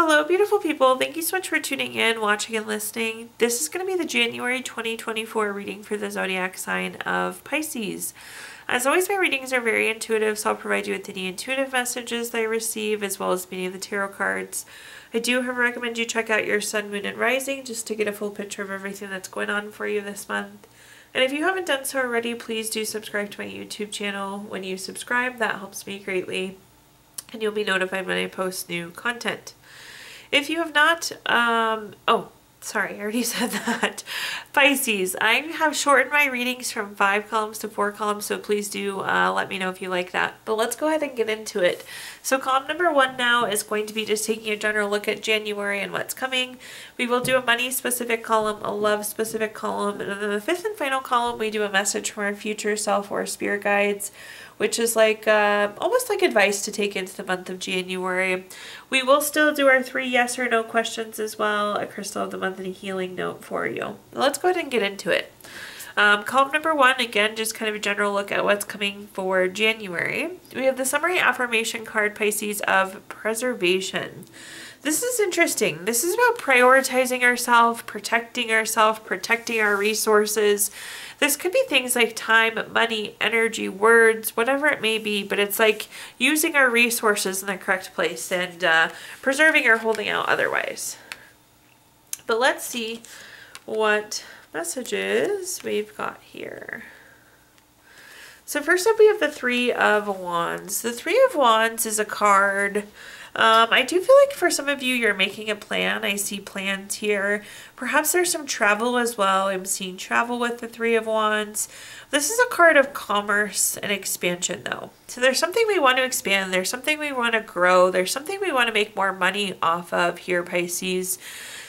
Hello, beautiful people. Thank you so much for tuning in, watching, and listening. This is going to be the January 2024 reading for the zodiac sign of Pisces. As always, my readings are very intuitive, so I'll provide you with any intuitive messages that I receive, as well as many of the tarot cards. I do recommend you check out your sun, moon, and rising just to get a full picture of everything that's going on for you this month. And if you haven't done so already, please do subscribe to my YouTube channel. When you subscribe, that helps me greatly, and you'll be notified when I post new content. If you have not, sorry, I already said that. Pisces, I have shortened my readings from 5 columns to 4 columns, so please do let me know if you like that. But let's go ahead and get into it. So column number 1 now is going to be just taking a general look at January and what's coming. We will do a money-specific column, a love-specific column, and then the 5th and final column, we do a message from our future self or spirit guides, which is like almost like advice to take into the month of January. We will still do our 3 yes or no questions as well, a crystal of the month and a healing note for you. Let's go ahead and get into it. Column number 1, again, just kind of a general look at what's coming for January. We have the summary affirmation card, Pisces, of preservation. This is interesting. This is about prioritizing ourselves, protecting our resources. This could be things like time, money, energy, words, whatever it may be, but it's like using our resources in the correct place and preserving or holding out otherwise. But let's see what messages we've got here. So first up, we have the 3 of Wands. The 3 of Wands is a card. I do feel like for some of you, you're making a plan. I see plans here. Perhaps there's some travel as well. I'm seeing travel with the 3 of Wands. This is a card of commerce and expansion though. So there's something we want to expand. There's something we want to grow. There's something we want to make more money off of here, Pisces.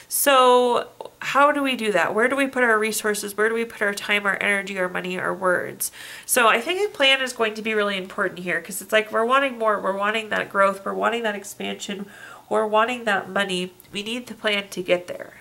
So how do we do that? Where do we put our resources? Where do we put our time, our energy, our money, our words? So I think a plan is going to be really important here because it's like we're wanting more. We're wanting that growth. We're wanting that expansion. We're wanting that money. We need the plan to get there.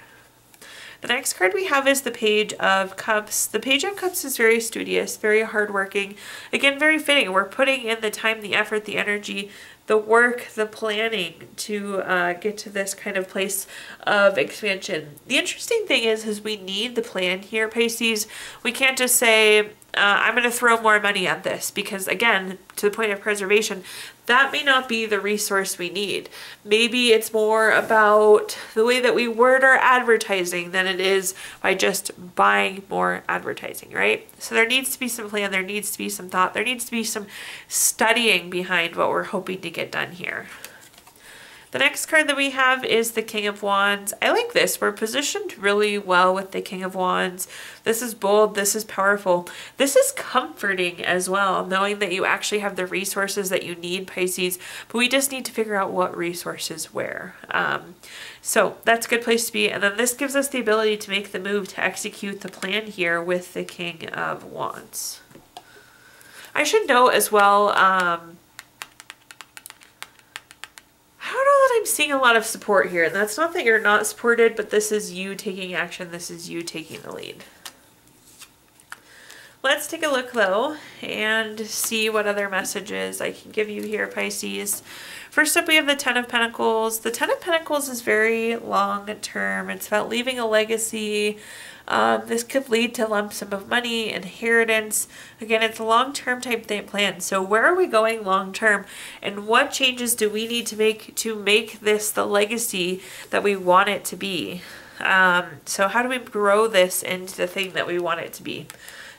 The next card we have is the Page of Cups. The Page of Cups is very studious, very hardworking. Again, very fitting. We're putting in the time, the effort, the energy, the work, the planning to get to this kind of place of expansion. The interesting thing is we need the plan here, Pisces. We can't just say, I'm going to throw more money at this because, again, to the point of preservation, that may not be the resource we need. Maybe it's more about the way that we word our advertising than it is by just buying more advertising, right? So there needs to be some plan, there needs to be some thought, there needs to be some studying behind what we're hoping to get done here. The next card that we have is the King of Wands. I like this. We're positioned really well with the King of Wands. This is bold. This is powerful. This is comforting as well, knowing that you actually have the resources that you need, Pisces, but we just need to figure out what resources where. So that's a good place to be. And then this gives us the ability to make the move to execute the plan here with the King of Wands. I should note as well, I don't know that I'm seeing a lot of support here. And that's not that you're not supported, but this is you taking action. This is you taking the lead. Let's take a look though and see what other messages I can give you here, Pisces. First up, we have the 10 of Pentacles. The 10 of Pentacles is very long term. It's about leaving a legacy. This could lead to lump sum of money, inheritance. Again, it's a long-term type plan. So where are we going long-term? And what changes do we need to make this the legacy that we want it to be? So how do we grow this into the thing that we want it to be?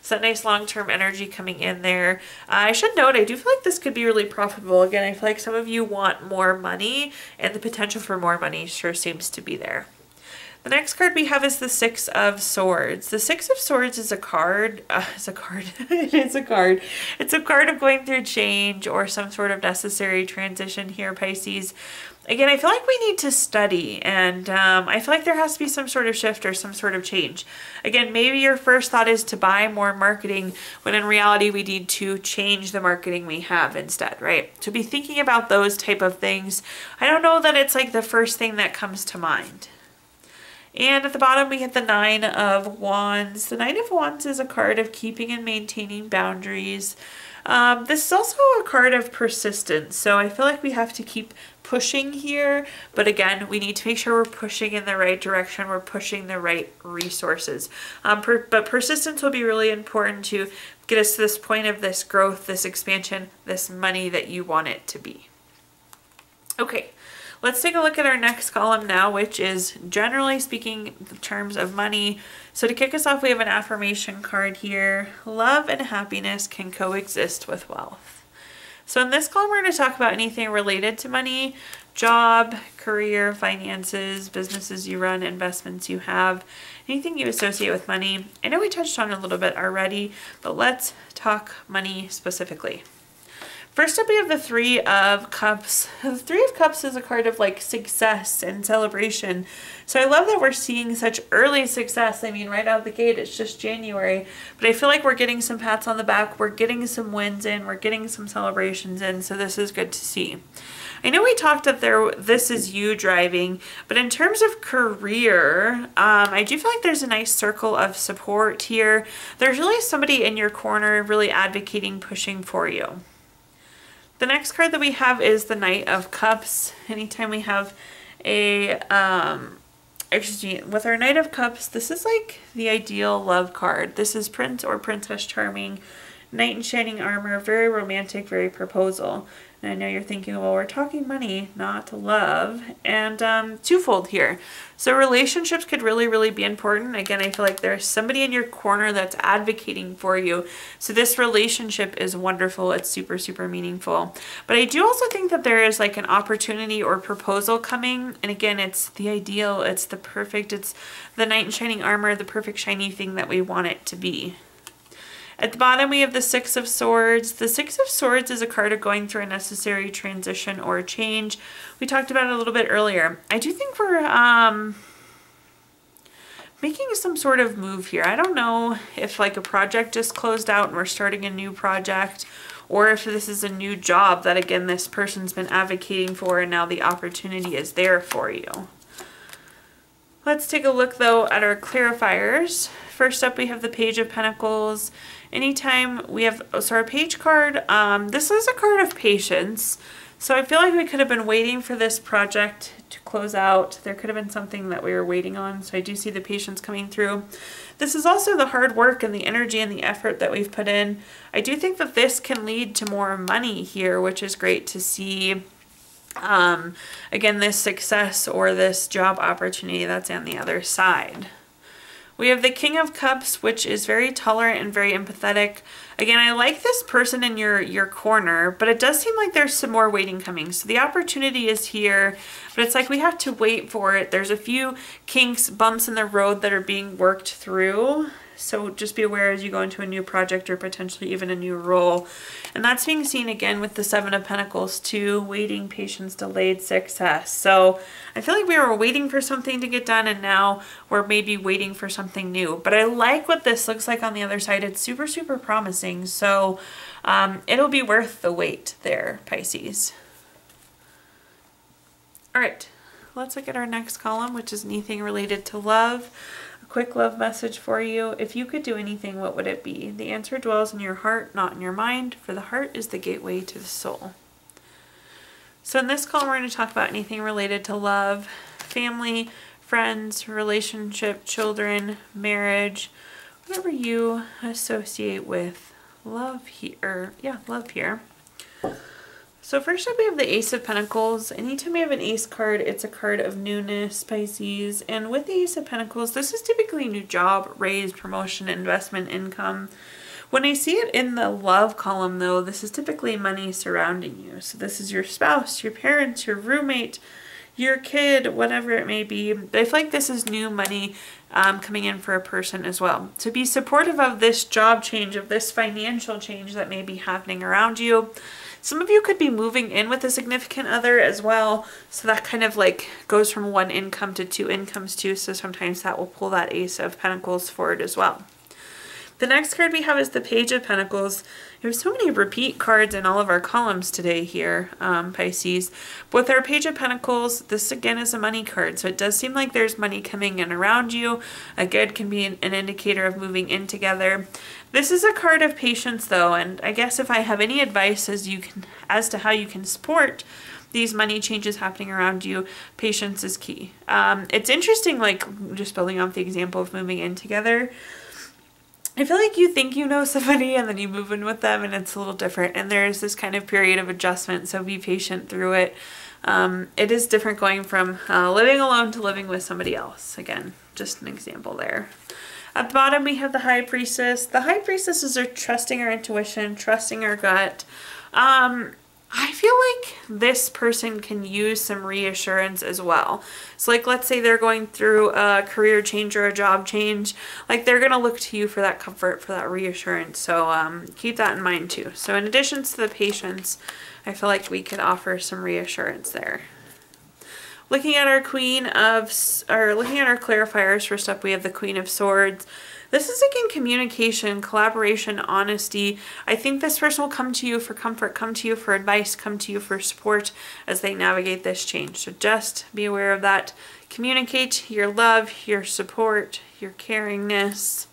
So that nice long-term energy coming in there. I should note, I do feel like this could be really profitable. Again, I feel like some of you want more money, and the potential for more money sure seems to be there. The next card we have is the 6 of Swords. The 6 of Swords is a card. It is a card. It's a card of going through change or some sort of necessary transition here, Pisces. Again, I feel like we need to study, and I feel like there has to be some sort of shift or some sort of change. Again, maybe your first thought is to buy more marketing, when in reality we need to change the marketing we have instead, right? To be thinking about those type of things. I don't know that it's like the first thing that comes to mind. And at the bottom, we have the 9 of Wands. The 9 of Wands is a card of keeping and maintaining boundaries. This is also a card of persistence, so I feel like we have to keep pushing here, but again, we need to make sure we're pushing in the right direction, we're pushing the right resources. But persistence will be really important to get us to this point of this growth, this expansion, this money that you want it to be. Okay, let's take a look at our next column now, which is generally speaking the terms of money. So to kick us off, we have an affirmation card here. Love and happiness can coexist with wealth. So in this column, we're going to talk about anything related to money, job, career, finances, businesses you run, investments you have, anything you associate with money. I know we touched on it a little bit already, but let's talk money specifically. First up, we have the Three of Cups. The Three of Cups is a card of like success and celebration. So I love that we're seeing such early success. I mean, right out of the gate, it's just January. But I feel like we're getting some pats on the back. We're getting some wins in. We're getting some celebrations in. So this is good to see. I know we talked that this is you driving, but in terms of career, I do feel like there's a nice circle of support here. There's really somebody in your corner really advocating, pushing for you. The next card that we have is the Knight of Cups. Anytime we have a, with our Knight of Cups, this is like the ideal love card. This is Prince or Princess Charming, Knight in shining armor, very romantic, very proposal. And I know you're thinking, well, we're talking money, not love. And twofold here. So relationships could really, really be important. Again, I feel like there's somebody in your corner that's advocating for you. So this relationship is wonderful. It's super, super meaningful. But I do also think that there is like an opportunity or proposal coming. And again, it's the ideal. It's the perfect. It's the knight in shining armor, the perfect shiny thing that we want it to be. At the bottom, we have the Six of Swords. The Six of Swords is a card of going through a necessary transition or a change. We talked about it a little bit earlier. I do think we're making some sort of move here. I don't know if like a project just closed out and we're starting a new project, or if this is a new job that, again, this person's been advocating for and now the opportunity is there for you. Let's take a look, though, at our clarifiers. First up, we have the Page of Pentacles. Anytime we have, so our page card, this is a card of patience. So I feel like we could have been waiting for this project to close out. There could have been something that we were waiting on. So I do see the patience coming through. This is also the hard work and the energy and the effort that we've put in. I do think that this can lead to more money here, which is great to see. Again, this success or this job opportunity that's on the other side. We have the King of Cups, which is very tolerant and very empathetic. Again, I like this person in your corner, but it does seem like there's some more waiting coming. So the opportunity is here, but it's like we have to wait for it. There's a few kinks, bumps in the road that are being worked through. So just be aware as you go into a new project or potentially even a new role. And that's being seen again with the Seven of Pentacles too, waiting, patience, delayed success. So I feel like we were waiting for something to get done and now we're maybe waiting for something new. But I like what this looks like on the other side. It's super, super promising. So it'll be worth the wait there, Pisces. All right, let's look at our next column, which is anything related to love. Quick love message for you. If you could do anything, what would it be? The answer dwells in your heart, not in your mind, for the heart is the gateway to the soul. So in this column, we're going to talk about anything related to love, family, friends, relationship, children, marriage, whatever you associate with love here. Yeah, love here. So first up, we have the Ace of Pentacles. Anytime we have an Ace card, it's a card of newness, Pisces. And with the Ace of Pentacles, this is typically a new job, raise, promotion, investment, income. When I see it in the love column, though, this is typically money surrounding you. So this is your spouse, your parents, your roommate, your kid, whatever it may be. But I feel like this is new money coming in for a person as well. So be supportive of this job change, of this financial change that may be happening around you. Some of you could be moving in with a significant other as well. So that kind of like goes from one income to two incomes too. So sometimes that will pull that Ace of Pentacles forward as well. The next card we have is the Page of Pentacles. There's so many repeat cards in all of our columns today here, Pisces. With our Page of Pentacles, this again is a money card. So it does seem like there's money coming in around you. A good can be an indicator of moving in together. This is a card of patience though, and I guess if I have any advice as to how you can support these money changes happening around you, patience is key. It's interesting, like just building off the example of moving in together. I feel like you think you know somebody and then you move in with them and it's a little different, and there's this kind of period of adjustment, so be patient through it. It is different going from living alone to living with somebody else. Again, just an example there. At the bottom we have the High Priestess. The High Priestess is trusting our intuition, trusting our gut. I feel like this person can use some reassurance as well. So like, let's say they're going through a career change or a job change, like they're going to look to you for that comfort, for that reassurance. So keep that in mind too. So in addition to the patience, I feel like we could offer some reassurance there. Looking at our looking at our clarifiers, first up we have the Queen of Swords. This is again communication, collaboration, honesty. I think this person will come to you for comfort, come to you for advice, come to you for support as they navigate this change. So just be aware of that. Communicate your love, your support, your caringness.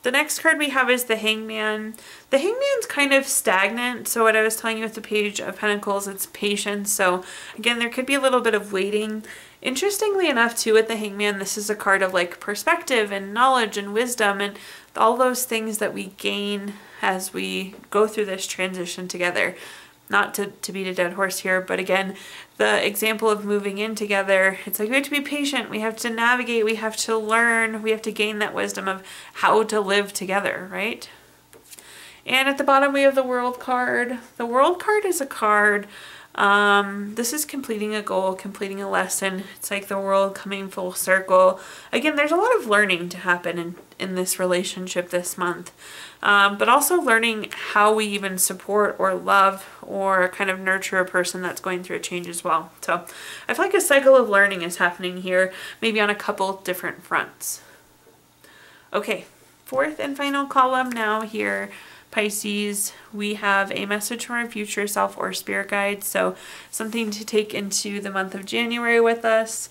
The next card we have is the Hangman. The Hangman's kind of stagnant. So what I was telling you with the Page of Pentacles, it's patience. So again, there could be a little bit of waiting. Interestingly enough too, with the Hangman, this is a card of like perspective and knowledge and wisdom and all those things that we gain as we go through this transition together. Not to beat a dead horse here, but again, the example of moving in together, it's like we have to be patient, we have to navigate, we have to learn, we have to gain that wisdom of how to live together, right? And at the bottom we have the World card. The World card is a card, this is completing a goal, completing a lesson. It's like the world coming full circle. Again, there's a lot of learning to happen in this relationship this month. But also learning how we even support or love or kind of nurture a person that's going through a change as well. So I feel like a cycle of learning is happening here, maybe on a couple different fronts. Okay, fourth and final column now here, Pisces, we have a message from our future self or spirit guide. So something to take into the month of January with us.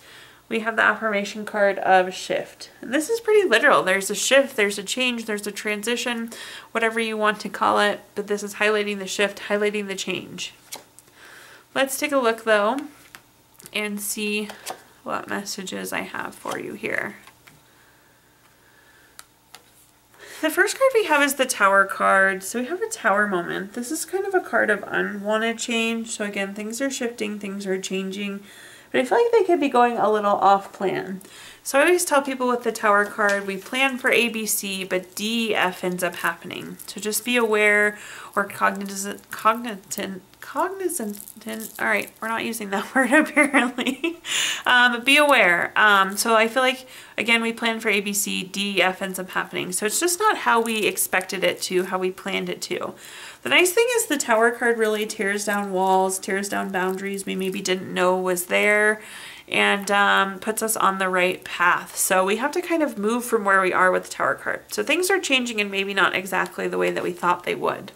We have the affirmation card of shift. And this is pretty literal. There's a shift, there's a change, there's a transition, whatever you want to call it. But this is highlighting the shift, highlighting the change. Let's take a look though and see what messages I have for you here. The first card we have is the Tower card. So we have a Tower moment. This is kind of a card of unwanted change. So again, things are shifting, things are changing. But I feel like they could be going a little off plan. So I always tell people with the Tower card, we plan for A, B, C, but D, E, F ends up happening. So just be aware or cognizant. All right, we're not using that word apparently. Be aware. So I feel like, again, we plan for A, B, C, D, E, F ends up happening. So it's just not how we expected it to, how we planned it to. The nice thing is the Tower card really tears down walls, tears down boundaries we maybe didn't know was there, and puts us on the right path. So we have to kind of move from where we are with the Tower card. So things are changing and maybe not exactly the way that we thought they would.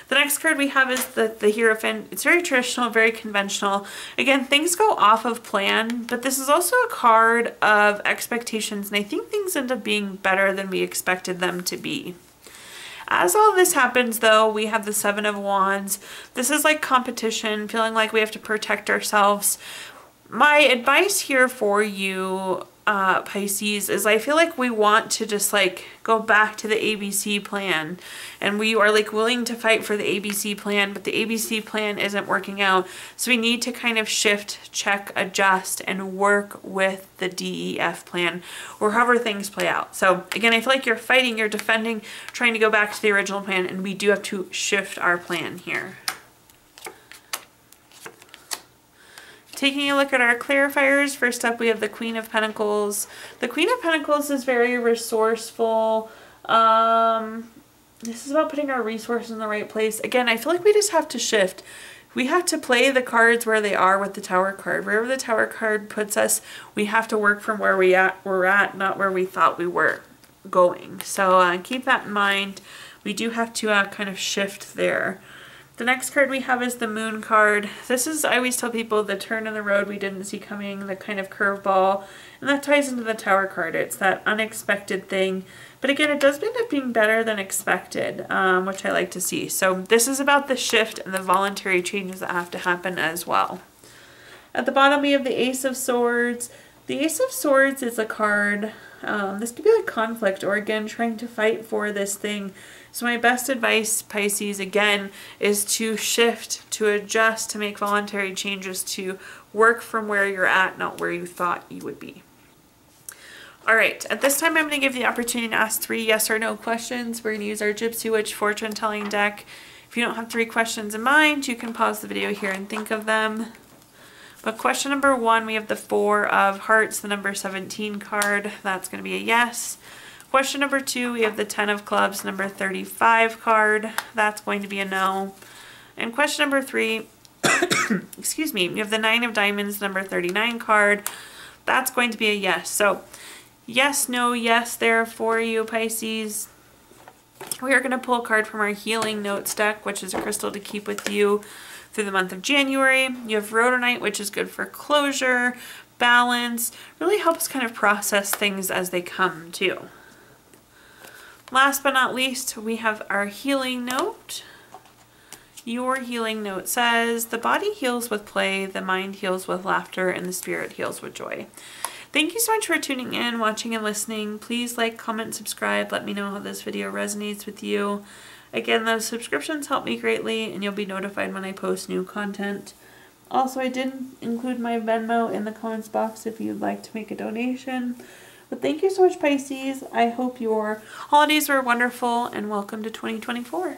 The next card we have is the Hierophant. It's very traditional, very conventional. Again, things go off of plan, but this is also a card of expectations, and I think things end up being better than we expected them to be. As all this happens though, we have the Seven of Wands. This is like competition, feeling like we have to protect ourselves. My advice here for you, Pisces, is I feel like we want to just like go back to the ABC plan, and we are like willing to fight for the ABC plan, but the ABC plan isn't working out. So we need to kind of shift, check, adjust, and work with the DEF plan or however things play out. So again, I feel like you're fighting, you're defending, trying to go back to the original plan, and we do have to shift our plan here. Taking a look at our clarifiers, first up we have the Queen of Pentacles. The Queen of Pentacles is very resourceful. This is about putting our resources in the right place. Again, I feel like we just have to shift. We have to play the cards where they are with the Tower card. Wherever the Tower card puts us, we have to work from where we're at, not where we thought we were. going. So keep that in mind. We do have to kind of shift there. The next card we have is the Moon card. This is, I always tell people, the turn in the road we didn't see coming, the kind of curveball, and that ties into the Tower card. It's that unexpected thing. But again, it does end up being better than expected, which I like to see. So this is about the shift and the voluntary changes that have to happen as well. At the bottom, we have the Ace of Swords. The Ace of Swords is a card, this could be like conflict, or again, trying to fight for this thing. So my best advice, Pisces, again, is to shift, to adjust, to make voluntary changes, to work from where you're at, not where you thought you would be. All right, at this time, I'm going to give the opportunity to ask 3 yes or no questions. We're going to use our Gypsy Witch fortune telling deck. If you don't have 3 questions in mind, you can pause the video here and think of them. But question number 1, we have the 4 of Hearts, the number 17 card. That's going to be a yes. Question number 2, we have the 10 of Clubs, number 35 card. That's going to be a no. And question number 3, excuse me, we have the 9 of Diamonds, number 39 card. That's going to be a yes. So yes, no, yes there for you, Pisces. We are going to pull a card from our Healing Notes deck, which is a crystal to keep with you through the month of January. You have Rhodonite, which is good for closure, balance, really helps kind of process things as they come too. Last but not least, we have our Healing Note. Your Healing Note says, the body heals with play, the mind heals with laughter, and the spirit heals with joy. Thank you so much for tuning in, watching, and listening. Please like, comment, subscribe. Let me know how this video resonates with you. Again, those subscriptions help me greatly, and you'll be notified when I post new content. Also, I did include my Venmo in the comments box if you'd like to make a donation. But thank you so much, Pisces. I hope your holidays were wonderful, and welcome to 2024.